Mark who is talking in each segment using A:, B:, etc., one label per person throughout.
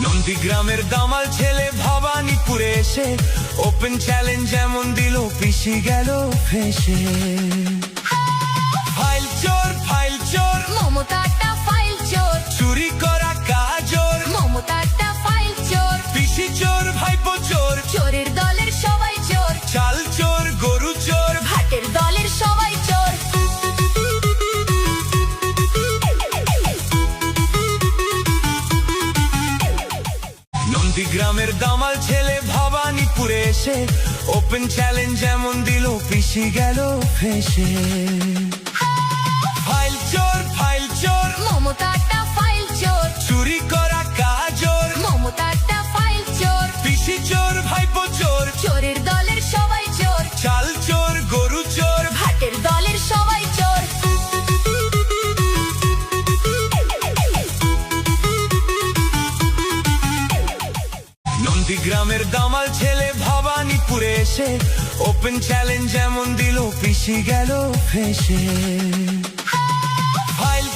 A: নন্দীগ্রামের দামাল ছেলে ভবানীপুরে এসে ওপেন চ্যালেঞ্জ যেমন দিল পিসি গেল ফেসে। ফাইল চোর
B: মমতাটা ফাইল চোর,
A: চুরি করা কাজর
B: মমতাটা ফাইল চোর,
A: পিসি চোর ভাইপো চোর,
B: চোরের দলের সবাই চোর,
A: চাল চোর গরু চোর,
B: ভাটের দলের সবাই চোর।
A: নন্দীগ্রামের দামাল ছেলে ভবানীপুরে এসে ওপেন চ্যালেঞ্জ যেমন দিল পিসি গেল ফেসে। ফাইল চোর
B: মমতাটা ফাইল চোর,
A: চুরি করা কাজর
B: মমতাটা ফাইল চোর,
A: পিসি চোর ভাইপো চোর,
B: চোরের দলের সবাই চোর,
A: চাল চোর গরু চোর,
B: ভাটের দলের সবাই চোর।
A: নন্দীগ্রামের দামাল ছেলে ভবানীপুরে এসে ওপেন চ্যালেঞ্জ যেমন দিল পিসি গেল ফেসে। ফাইল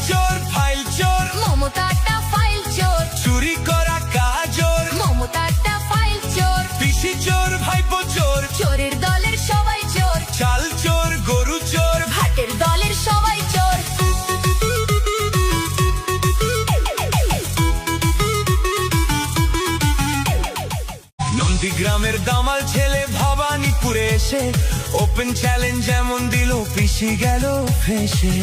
A: চোর
B: মমতাটা ফাইল চোর,
A: চুরি করা কাজর
B: মমতাটা ফাইল চোর,
A: পিসি চোর ভাইপো চোর,
B: চোরের দলের সবাই চোর,
A: চাল চোর গরু চোর,
B: ভাটের দলের সবাই চোর।
A: নন্দীগ্রামের দামাল ছেলে ভবানীপুরে এসে ওপেন চ্যালেঞ্জ যেমন দিল পিসি গেল ফেসে।